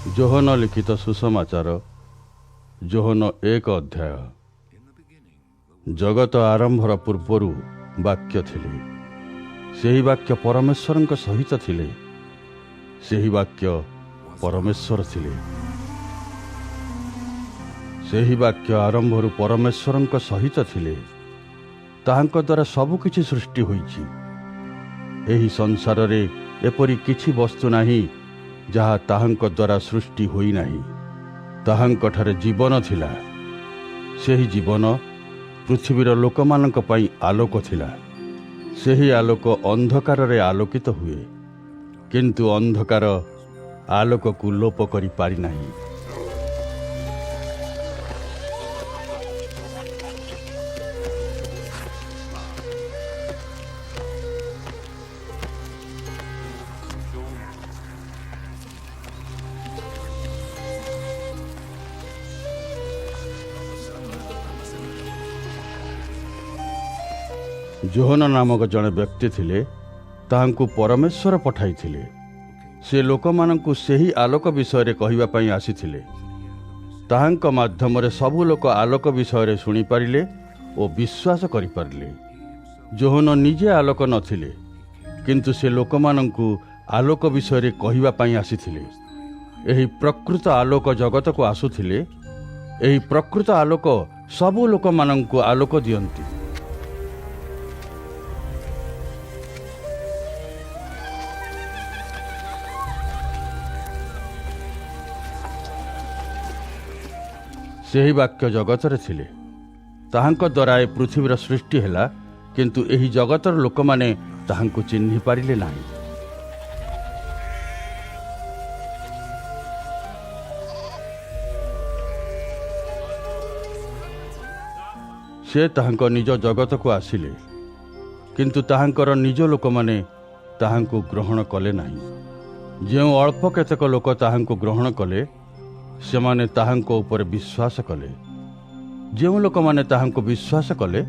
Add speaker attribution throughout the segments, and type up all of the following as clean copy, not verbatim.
Speaker 1: ଯୋହନ ଲିଖିତ ସୁସମାଚାର ଯୋହନ 1 ଅଧ୍ୟାୟ। ଜଗତ ଆରମ୍ଭର ପୂର୍ବରୁ ବାକ୍ୟ ଥିଲେ, ସେହି ବାକ୍ୟ ପରମେଶ୍ୱରଙ୍କ ସହିତ ଥିଲେ, ସେହି ବାକ୍ୟ ପରମେଶ୍ୱର ଥିଲେ। ସେହି ବାକ୍ୟ ଆରମ୍ଭରୁ ପରମେଶ୍ୱରଙ୍କ ସହିତ ଥିଲେ। ତାହାଙ୍କ ଦ୍ୱାରା ସବୁକିଛି ସୃଷ୍ଟି ହୋଇଛି। ଏହି ସଂସାରରେ ଏପରି କିଛି ବସ୍ତୁ ନାହିଁ ଯାହା ତାହାଙ୍କ ଦ୍ୱାରା ସୃଷ୍ଟି ହୋଇନାହିଁ। ତାହାଙ୍କଠାରେ ଜୀବନ ଥିଲା। ସେହି ଜୀବନ ପୃଥିବୀର ଲୋକମାନଙ୍କ ପାଇଁ ଆଲୋକ ଥିଲା। ସେହି ଆଲୋକ ଅନ୍ଧକାରରେ ଆଲୋକିତ ହୁଏ, କିନ୍ତୁ ଅନ୍ଧକାର ଆଲୋକକୁ ଲୋପ କରିପାରିନାହିଁ। ଯୋହନ ନାମକ ଜଣେ ବ୍ୟକ୍ତି ଥିଲେ, ତାହାଙ୍କୁ ପରମେଶ୍ୱର ପଠାଇଥିଲେ। ସେ ଲୋକମାନଙ୍କୁ ସେହି ଆଲୋକ ବିଷୟରେ କହିବା ପାଇଁ ଆସିଥିଲେ। ତାହାଙ୍କ ମାଧ୍ୟମରେ ସବୁ ଲୋକ ଆଲୋକ ବିଷୟରେ ଶୁଣିପାରିଲେ ଓ ବିଶ୍ୱାସ କରିପାରିଲେ। ଯୋହନ ନିଜେ ଆଲୋକ ନଥିଲେ, କିନ୍ତୁ ସେ ଲୋକମାନଙ୍କୁ ଆଲୋକ ବିଷୟରେ କହିବା ପାଇଁ ଆସିଥିଲେ। ଏହି ପ୍ରକୃତ ଆଲୋକ ଜଗତକୁ ଆସୁଥିଲେ। ଏହି ପ୍ରକୃତ ଆଲୋକ ସବୁ ଲୋକମାନଙ୍କୁ ଆଲୋକ ଦିଅନ୍ତି। ସେହି ବାକ୍ୟ ଜଗତରେ ଥିଲେ। ତାହାଙ୍କ ଦ୍ୱାରା ଏ ପୃଥିବୀର ସୃଷ୍ଟି ହେଲା, କିନ୍ତୁ ଏହି ଜଗତର ଲୋକମାନେ ତାହାଙ୍କୁ ଚିହ୍ନି ପାରିଲେ ନାହିଁ। ସେ ତାହାଙ୍କ ନିଜ ଜଗତକୁ ଆସିଲେ, କିନ୍ତୁ ତାହାଙ୍କର ନିଜ ଲୋକମାନେ ତାହାଙ୍କୁ ଗ୍ରହଣ କଲେ ନାହିଁ। ଯେଉଁ ଅଳ୍ପ କେତେକ ଲୋକ ତାହାଙ୍କୁ ଗ୍ରହଣ କଲେ, ସେମାନେ ତାହାଙ୍କ ଉପରେ ବିଶ୍ୱାସ କଲେ। ଯେଉଁ ଲୋକମାନେ ତାହାଙ୍କୁ ବିଶ୍ୱାସ କଲେ,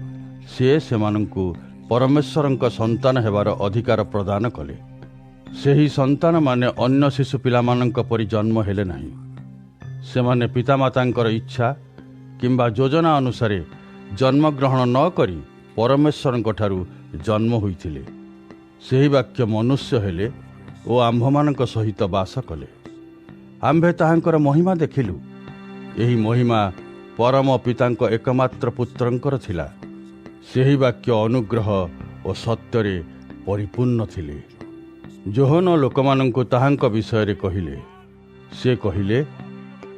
Speaker 1: ସେ ସେମାନଙ୍କୁ ପରମେଶ୍ୱରଙ୍କ ସନ୍ତାନ ହେବାର ଅଧିକାର ପ୍ରଦାନ କଲେ। ସେହି ସନ୍ତାନମାନେ ଅନ୍ୟ ଶିଶୁ ପିଲାମାନଙ୍କ ପରି ଜନ୍ମ ହେଲେ ନାହିଁ। ସେମାନେ ପିତାମାତାଙ୍କର ଇଚ୍ଛା କିମ୍ବା ଯୋଜନା ଅନୁସାରେ ଜନ୍ମଗ୍ରହଣ ନ କରି ପରମେଶ୍ୱରଙ୍କ ଠାରୁ ଜନ୍ମ ହୋଇଥିଲେ। ସେହି ବାକ୍ୟ ମନୁଷ୍ୟ ହେଲେ ଓ ଆମ୍ଭମାନଙ୍କ ସହିତ ବାସ କଲେ। ଆମ୍ଭେ ତାହାଙ୍କର ମହିମା ଦେଖିଲୁ। ଏହି ମହିମା ପରମ ପିତାଙ୍କ ଏକମାତ୍ର ପୁତ୍ରଙ୍କର ଥିଲା। ସେହି ବାକ୍ୟ ଅନୁଗ୍ରହ ଓ ସତ୍ୟରେ ପରିପୂର୍ଣ୍ଣ ଥିଲେ। ଯୋହନ ଲୋକମାନଙ୍କୁ ତାହାଙ୍କ ବିଷୟରେ କହିଲେ। ସେ କହିଲେ,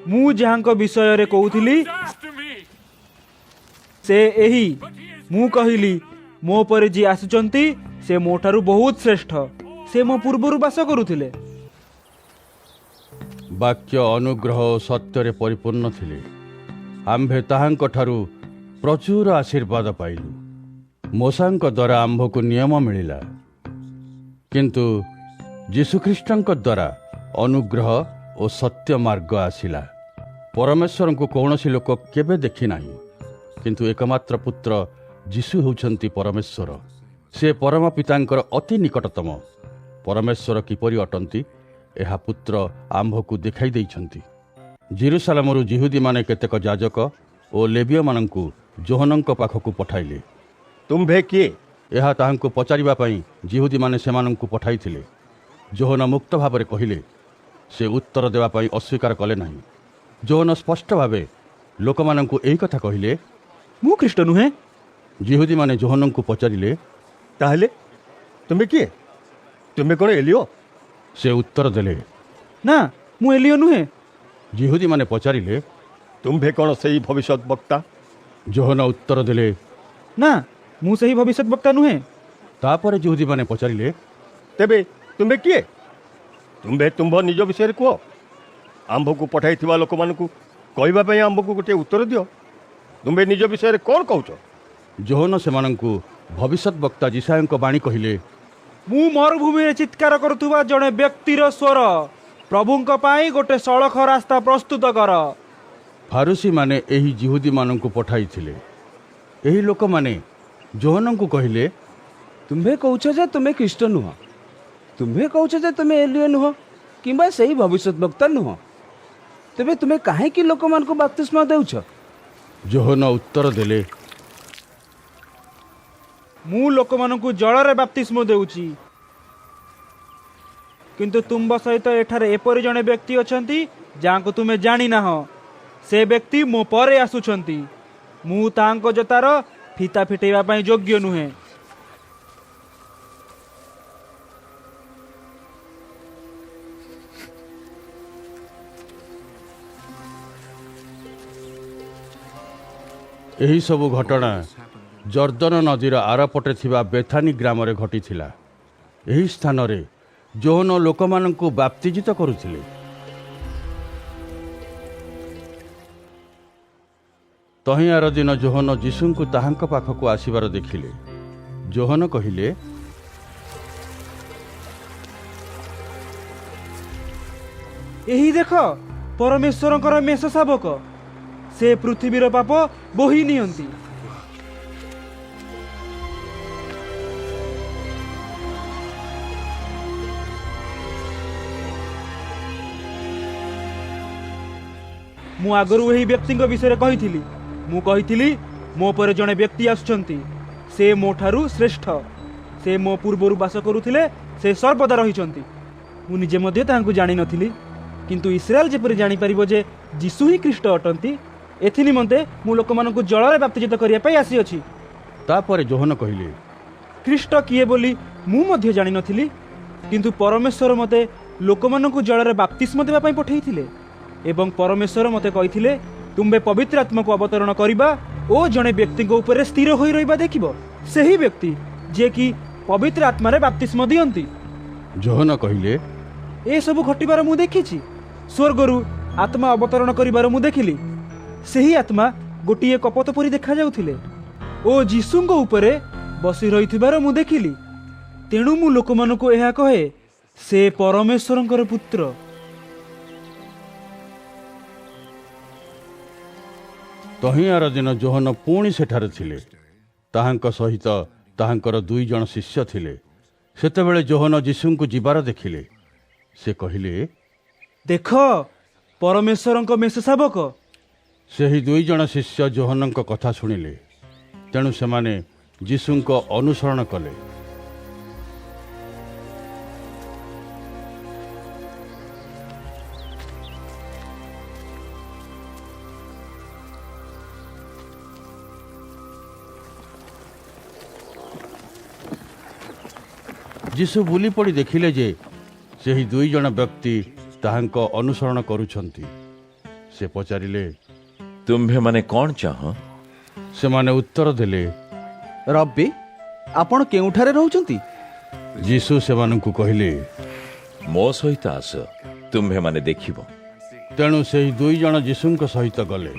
Speaker 2: ମୁଁ ଯାହାଙ୍କ ବିଷୟରେ କହୁଥିଲି ସେ ଏହି। ମୁଁ କହିଲି, ମୋ ପରେ ଯିଏ ଆସୁଛନ୍ତି ସେ ମୋ ଠାରୁ ବହୁତ ଶ୍ରେଷ୍ଠ। ସେ ମୋ ପୂର୍ବରୁ ବାସ କରୁଥିଲେ।
Speaker 1: ବାକ୍ୟ ଅନୁଗ୍ରହ ଓ ସତ୍ୟରେ ପରିପୂର୍ଣ୍ଣ ଥିଲେ। ଆମ୍ଭେ ତାହାଙ୍କ ଠାରୁ ପ୍ରଚୁର ଆଶୀର୍ବାଦ ପାଇଲୁ। ମୋଶାଙ୍କ ଦ୍ୱାରା ଆମ୍ଭକୁ ନିୟମ ମିଳିଲା, କିନ୍ତୁ ଯୀଶୁଖ୍ରୀଷ୍ଟଙ୍କ ଦ୍ୱାରା ଅନୁଗ୍ରହ ଓ ସତ୍ୟ ମାର୍ଗ ଆସିଲା। ପରମେଶ୍ୱରଙ୍କୁ କୌଣସି ଲୋକ କେବେ ଦେଖିନାହିଁ, କିନ୍ତୁ ଏକମାତ୍ର ପୁତ୍ର ଯୀଶୁ ହେଉଛନ୍ତି ପରମେଶ୍ୱର। ସେ ପରମ ପିତାଙ୍କର ଅତି ନିକଟତମ। ପରମେଶ୍ୱର କିପରି ଅଟନ୍ତି, ଏହା ପୁତ୍ର ଆମ୍ଭକୁ ଦେଖାଇ ଦେଇଛନ୍ତି। ଜେରୁସାଲେମରୁ ଯିହୁଦୀମାନେ କେତେକ ଯାଜକ ଓ ଲେବୀୟମାନଙ୍କୁ ଯୋହନଙ୍କ ପାଖକୁ ପଠାଇଲେ।
Speaker 3: ତୁମ୍ଭେ କିଏ?
Speaker 1: ଏହା ତାହାଙ୍କୁ ପଚାରିବା ପାଇଁ ଯିହୁଦୀମାନେ ସେମାନଙ୍କୁ ପଠାଇଥିଲେ। ଯୋହନ ମୁକ୍ତ ଭାବରେ କହିଲେ। ସେ ଉତ୍ତର ଦେବା ପାଇଁ ଅସ୍ୱୀକାର କଲେ ନାହିଁ। ଯୋହନ ସ୍ପଷ୍ଟ ଭାବେ ଲୋକମାନଙ୍କୁ ଏହି କଥା କହିଲେ,
Speaker 2: ମୁଁ ଖ୍ରୀଷ୍ଟ ନୁହେଁ।
Speaker 1: ଯିହୁଦୀମାନେ ଯୋହନଙ୍କୁ ପଚାରିଲେ,
Speaker 3: ତାହେଲେ ତୁମେ କିଏ? ତୁମେ କ'ଣ ଏଲିଓ?
Speaker 1: ସେ ଉତ୍ତର ଦେଲେ,
Speaker 2: ନା, ମୁଁ ଏଲିଓ ନୁହେଁ।
Speaker 1: ଯିହୁଦୀମାନେ ପଚାରିଲେ,
Speaker 3: ତୁମ୍ଭେ କ'ଣ ସେଇ ଭବିଷ୍ୟତ ବକ୍ତା?
Speaker 1: ଯୋହନ ଉତ୍ତର ଦେଲେ,
Speaker 2: ନା, ମୁଁ ସେହି ଭବିଷ୍ୟତ ବକ୍ତା ନୁହେଁ।
Speaker 1: ତାପରେ ଯିହୁଦୀମାନେ ପଚାରିଲେ,
Speaker 3: ତେବେ ତୁମ୍ଭେ କିଏ? ତୁମ୍ଭେ ତୁମ୍ଭ ନିଜ ବିଷୟରେ କୁହ। ଆମ୍ଭକୁ ପଠାଇଥିବା ଲୋକମାନଙ୍କୁ କହିବା ପାଇଁ ଆମ୍ଭକୁ ଗୋଟିଏ ଉତ୍ତର ଦିଅ। ତୁମ୍ଭେ ନିଜ ବିଷୟରେ କ'ଣ କହୁଛ?
Speaker 1: ଯୋହନ ସେମାନଙ୍କୁ ଭବିଷ୍ୟତ ବକ୍ତା ଯିଶାୟଙ୍କ ବାଣୀ କହିଲେ,
Speaker 2: ମୁଁ ମରୁଭୂମିରେ ଚିତ୍କାର କରୁଥିବା ଜଣେ ବ୍ୟକ୍ତିର ସ୍ୱର, ପ୍ରଭୁଙ୍କ ପାଇଁ ଗୋଟେ ସଳଖ ରାସ୍ତା ପ୍ରସ୍ତୁତ କର।
Speaker 1: ଫାରୁସୀମାନେ ଏହି ଯିହୁଦୀମାନଙ୍କୁ ପଠାଇଥିଲେ। ଏହି ଲୋକମାନେ ଯୋହନଙ୍କୁ କହିଲେ,
Speaker 4: ତୁମ୍ଭେ କହୁଛ ଯେ ତୁମେ ଖ୍ରୀଷ୍ଟ ନୁହଁ। ତୁମ୍ଭେ କହୁଛ ଯେ ତୁମେ ଏଲିଓ ନୁହଁ କିମ୍ବା ସେହି ଭବିଷ୍ୟତ ବକ୍ତା ନୁହଁ। ତେବେ ତୁମେ କାହିଁକି ଲୋକମାନଙ୍କୁ ବାପ୍ତିସ୍ମ ଦେଉଛ?
Speaker 1: ଯୋହନ ଉତ୍ତର ଦେଲେ,
Speaker 2: ମୁଁ ଲୋକମାନଙ୍କୁ ଜଳରେ ବାପ୍ତିସ୍ମ ଦେଉଛି, କିନ୍ତୁ ତୁମ୍ଭ ସହିତ ଏଠାରେ ଏପରି ଜଣେ ବ୍ୟକ୍ତି ଅଛନ୍ତି ଯାହାଙ୍କୁ ତୁମେ ଜାଣିନାହଁ। ସେ ବ୍ୟକ୍ତି ମୋ ପରେ ଆସୁଛନ୍ତି, ମୁଁ ତାଙ୍କ ଜୋତାର ଫିତା ଫିଟେଇବା ପାଇଁ ଯୋଗ୍ୟ ନୁହେଁ।
Speaker 1: ଏହି ସବୁ ଘଟଣା ଜର୍ଦ୍ଦନ ନଦୀର ଆରପଟେ ଥିବା ବେଥାନି ଗ୍ରାମରେ ଘଟିଥିଲା। ଏହି ସ୍ଥାନରେ ଯୋହନ ଲୋକମାନଙ୍କୁ ବାପ୍ତିଜିତ କରୁଥିଲେ। ତହିଁଆର ଦିନ ଯୋହନ ଯୀଶୁଙ୍କୁ ତାହାଙ୍କ ପାଖକୁ ଆସିବାର ଦେଖିଲେ। ଯୋହନ କହିଲେ,
Speaker 2: ଏହି ଦେଖ, ପରମେଶ୍ୱରଙ୍କର ମେଷ ଶାବକ, ସେ ପୃଥିବୀର ପାପ ବୋହି ନିଅନ୍ତି। ମୁଁ ଆଗରୁ ଏହି ବ୍ୟକ୍ତିଙ୍କ ବିଷୟରେ କହିଥିଲି। ମୁଁ କହିଥିଲି, ମୋ ପରେ ଜଣେ ବ୍ୟକ୍ତି ଆସୁଛନ୍ତି, ସେ ମୋ ଠାରୁ ଶ୍ରେଷ୍ଠ। ସେ ମୋ ପୂର୍ବରୁ ବାସ କରୁଥିଲେ, ସେ ସର୍ବଦା ରହିଛନ୍ତି। ମୁଁ ନିଜେ ମଧ୍ୟ ତାହାଙ୍କୁ ଜାଣିନଥିଲି, କିନ୍ତୁ ଇସ୍ରାଏଲ ଯେପରି ଜାଣିପାରିବ ଯେ ଯୀଶୁ ହିଁ ଖ୍ରୀଷ୍ଟ ଅଟନ୍ତି, ଏଥିନିମନ୍ତେ ମୁଁ ଲୋକମାନଙ୍କୁ ଜଳରେ ବାପ୍ତିଜିତ କରିବା ପାଇଁ ଆସିଅଛି।
Speaker 1: ତାପରେ ଯୋହନ କହିଲେ,
Speaker 2: ଖ୍ରୀଷ୍ଟ କିଏ ବୋଲି ମୁଁ ମଧ୍ୟ ଜାଣିନଥିଲି, କିନ୍ତୁ ପରମେଶ୍ୱର ମୋତେ ଲୋକମାନଙ୍କୁ ଜଳରେ ବାପ୍ତିସ୍ମ ଦେବା ପାଇଁ ପଠାଇଥିଲେ। ଏବଂ ପରମେଶ୍ୱର ମୋତେ କହିଥିଲେ, ତୁମ୍ଭେ ପବିତ୍ର ଆତ୍ମାକୁ ଅବତରଣ କରିବା ଓ ଜଣେ ବ୍ୟକ୍ତିଙ୍କ ଉପରେ ସ୍ଥିର ହୋଇ ରହିବା ଦେଖିବ, ସେହି ବ୍ୟକ୍ତି ଯିଏକି ପବିତ୍ର ଆତ୍ମାରେ ବାପ୍ତିସ୍ମ ଦିଅନ୍ତି।
Speaker 1: ଯୋହନ କହିଲେ,
Speaker 2: ଏସବୁ ଘଟିବାର ମୁଁ ଦେଖିଛି। ସ୍ୱର୍ଗରୁ ଆତ୍ମା ଅବତରଣ କରିବାର ମୁଁ ଦେଖିଲି। ସେହି ଆତ୍ମା ଗୋଟିଏ କପୋତ ପରି ଦେଖାଯାଉଥିଲେ ଓ ଯୀଶୁଙ୍କ ଉପରେ ବସି ରହିଥିବାର ମୁଁ ଦେଖିଲି। ତେଣୁ ମୁଁ ଲୋକମାନଙ୍କୁ ଏହା କହେ, ସେ ପରମେଶ୍ୱରଙ୍କର ପୁତ୍ର।
Speaker 1: ତହିଁଆର ଦିନ ଯୋହନ ପୁଣି ସେଠାରେ ଥିଲେ। ତାହାଙ୍କ ସହିତ ତାହାଙ୍କର 2 ଜଣ ଶିଷ୍ୟ ଥିଲେ। ସେତେବେଳେ ଯୋହନ ଯୀଶୁଙ୍କୁ ଯିବାର ଦେଖିଲେ। ସେ କହିଲେ,
Speaker 2: ଦେଖ, ପରମେଶ୍ୱରଙ୍କ ମେଷ ଶାବକ।
Speaker 1: ସେହି 2 ଜଣ ଶିଷ୍ୟ ଯୋହନଙ୍କ କଥା ଶୁଣିଲେ। ତେଣୁ ସେମାନେ ଯୀଶୁଙ୍କ ଅନୁସରଣ କଲେ। ଯୀଶୁ ବୁଲି ପଡ଼ି ଦେଖିଲେ ଯେ ସେହି 2 ଜଣ ବ୍ୟକ୍ତି ତାହାଙ୍କ ଅନୁସରଣ କରୁଛନ୍ତି। ସେ ପଚାରିଲେ,
Speaker 5: ତୁମ୍ଭେମାନେ କ'ଣ ଚାହଁ?
Speaker 1: ସେମାନେ ଉତ୍ତର ଦେଲେ,
Speaker 4: ରବ୍ବି, ଆପଣ କେଉଁଠାରେ ରହୁଛନ୍ତି?
Speaker 1: ଯୀଶୁ ସେମାନଙ୍କୁ କହିଲେ,
Speaker 5: ମୋ ସହିତ ଆସ, ତୁମ୍ଭେମାନେ ଦେଖିବ।
Speaker 1: ତେଣୁ ସେହି 2 ଜଣ ଯୀଶୁଙ୍କ ସହିତ ଗଲେ।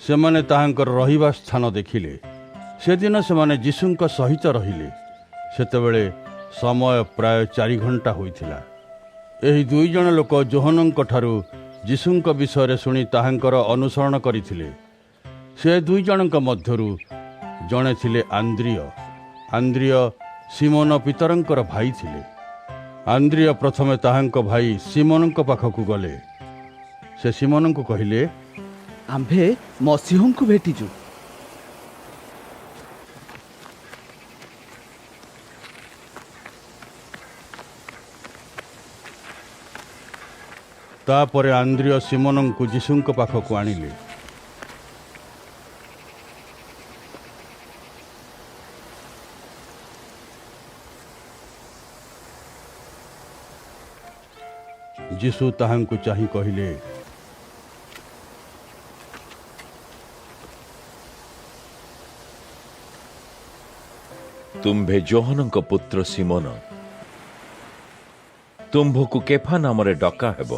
Speaker 1: ସେମାନେ ତାହାଙ୍କର ରହିବା ସ୍ଥାନ ଦେଖିଲେ। ସେଦିନ ସେମାନେ ଯୀଶୁଙ୍କ ସହିତ ରହିଲେ। ସେତେବେଳେ ସମୟ ପ୍ରାୟ 4 ଘଣ୍ଟା ହୋଇଥିଲା। ଏହି 2 ଜଣ ଲୋକ ଯୋହନଙ୍କ ଠାରୁ ଯୀଶୁଙ୍କ ବିଷୟରେ ଶୁଣି ତାହାଙ୍କର ଅନୁସରଣ କରିଥିଲେ। ସେ 2 ଜଣଙ୍କ ମଧ୍ୟରୁ ଜଣେ ଥିଲେ ଆନ୍ଦ୍ରିୟ। ଆନ୍ଦ୍ରିୟ ସିମୋନ ପିତରଙ୍କର ଭାଇ ଥିଲେ। ଆନ୍ଦ୍ରିୟ ପ୍ରଥମେ ତାହାଙ୍କ ଭାଇ ସିମୋନଙ୍କ ପାଖକୁ ଗଲେ। ସେ ସିମୋନଙ୍କୁ କହିଲେ,
Speaker 4: ଆମ୍ଭେ ମସିହଙ୍କୁ ଭେଟିଛୁ।
Speaker 1: ତାପରେ ଆନ୍ଦ୍ରିୟ ସିମୋନଙ୍କୁ ଯୀଶୁଙ୍କ ପାଖକୁ ଆଣିଲେ। ଯୀଶୁ ତାହାଙ୍କୁ ଚାହିଁ କହିଲେ,
Speaker 5: ତୁମ୍ଭେ ଯୋହନଙ୍କ ପୁତ୍ର ସିମୋନ, ତୁମ୍ଭକୁ କେଫା ନାମରେ ଡକା ହେବ।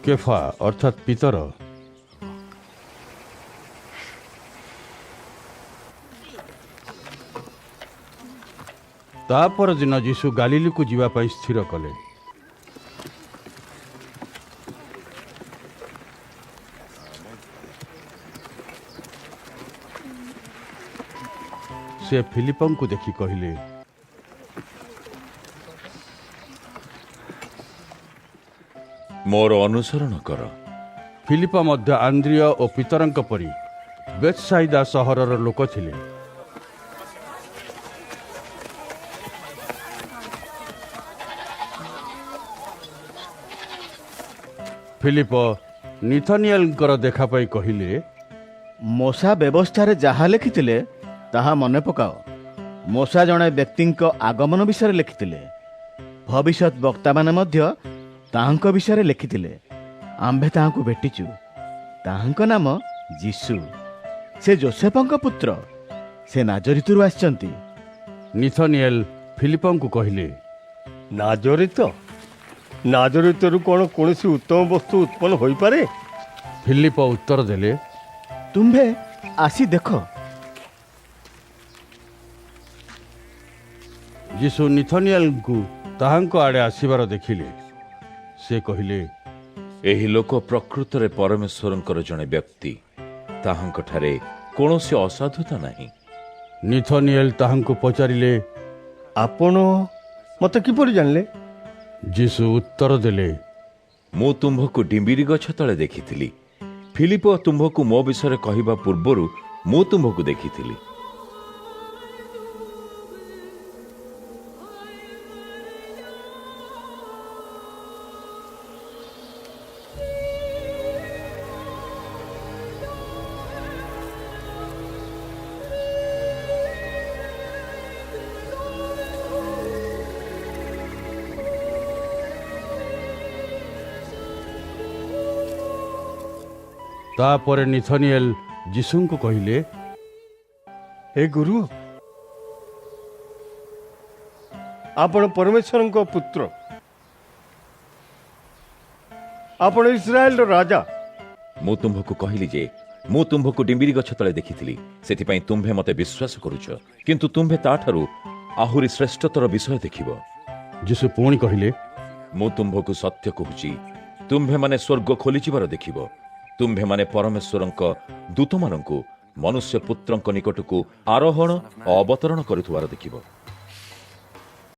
Speaker 1: କେଫା ଅର୍ଥାତ୍ ପିତର। ତା ପରଦିନ ଯୀଶୁ ଗାଲିଲକୁ ଯିବା ପାଇଁ ସ୍ଥିର କଲେ। ସେ ଫିଲିପଙ୍କୁ ଦେଖି କହିଲେ,
Speaker 5: ମୋର ଅନୁସରଣ କର।
Speaker 1: ଫିଲିପ ମଧ୍ୟ ଆନ୍ଦ୍ରିୟ ଓ ପିତରଙ୍କ ପରି ବେତ୍ସାଇଦା ସହରର ଲୋକ ଥିଲେ। ଫିଲିପ ନିଥନିଏଲଙ୍କର ଦେଖା ପାଇ କହିଲେ,
Speaker 6: ମୋଶା ବ୍ୟବସ୍ଥାରେ ଯାହା ଲେଖିଥିଲେ ତାହା ମନେ ପକାଅ। ମୋଶା ଜଣେ ବ୍ୟକ୍ତିଙ୍କ ଆଗମନ ବିଷୟରେ ଲେଖିଥିଲେ। ଭବିଷ୍ୟତ ବକ୍ତାମାନେ ମଧ୍ୟ ତାହାଙ୍କ ବିଷୟରେ ଲେଖିଥିଲେ। ଆମ୍ଭେ ତାହାଙ୍କୁ ଭେଟିଛୁ। ତାହାଙ୍କ ନାମ ଯୀଶୁ। ସେ ଯୋସେଫଙ୍କ ପୁତ୍ର। ସେ ନାଜରିତରୁ ଆସିଛନ୍ତି।
Speaker 1: ନିଥନିଏଲ ଫିଲିପଙ୍କୁ କହିଲେ,
Speaker 3: ନାଜରିତରୁ କ'ଣ କୌଣସି ଉତ୍ତମ ବସ୍ତୁ ଉତ୍ପନ୍ନ ହୋଇପାରେ?
Speaker 1: ଫିଲିପ ଉତ୍ତର ଦେଲେ,
Speaker 6: ତୁମ୍ଭେ ଆସି ଦେଖ।
Speaker 1: ଯୀଶୁ ନିଥନିଏଲଙ୍କୁ ତାହାଙ୍କ ଆଡ଼େ ଆସିବାର ଦେଖିଲେ। ସେ କହିଲେ,
Speaker 5: ଏହି ଲୋକ ପ୍ରକୃତରେ ପରମେଶ୍ୱରଙ୍କର ଜଣେ ବ୍ୟକ୍ତି। ତାହାଙ୍କଠାରେ କୌଣସି ଅସାଧୁତା ନାହିଁ।
Speaker 1: ନିଥନିଏଲ ତାହାଙ୍କୁ ପଚାରିଲେ,
Speaker 3: ଆପଣ ମୋତେ କିପରି ଜାଣିଲେ?
Speaker 1: ଯୀଶୁ ଉତ୍ତର ଦେଲେ,
Speaker 5: ମୁଁ ତୁମ୍ଭକୁ ଡିମ୍ବିରି ଗଛ ତଳେ ଦେଖିଥିଲି। ଫିଲିପ ତୁମ୍ଭକୁ ମୋ ବିଷୟରେ କହିବା ପୂର୍ବରୁ ମୁଁ ତୁମ୍ଭକୁ ଦେଖିଥିଲି।
Speaker 1: ତାପରେ ନିଥନିଏଲ ଯୀଶୁଙ୍କୁ କହିଲେ,
Speaker 3: ହେ ଗୁରୁ, ଆପଣ ପରମେଶ୍ୱରଙ୍କ ପୁତ୍ର, ଆପଣ ଇସ୍ରାଏଲର ରାଜା।
Speaker 5: ମୁଁ ତୁମ୍ଭକୁ କହିଲି ଯେ ମୁଁ ତୁମ୍ଭକୁ ଡିମ୍ବିରି ଗଛ ତଳେ ଦେଖିଥିଲି। ସେଥିପାଇଁ ତୁମ୍ଭେ ମୋତେ ବିଶ୍ୱାସ କରୁଛ। କିନ୍ତୁ ତୁମ୍ଭେ ତାଠାରୁ ଆହୁରି ଶ୍ରେଷ୍ଠତର ବିଷୟ ଦେଖିବ।
Speaker 1: ଯୀଶୁ ପୁଣି କହିଲେ,
Speaker 5: ମୁଁ ତୁମ୍ଭକୁ ସତ୍ୟ କହୁଛି, ତୁମ୍ଭେମାନେ ସ୍ୱର୍ଗ ଖୋଲିଯିବାର ଦେଖିବ। ତୁମ୍ଭେମାନେ ପରମେଶ୍ୱରଙ୍କ ଦୂତମାନଙ୍କୁ ମନୁଷ୍ୟ ପୁତ୍ରଙ୍କ ନିକଟକୁ ଆରୋହଣ ଓ ଅବତରଣ କରୁଥିବାର ଦେଖିବ।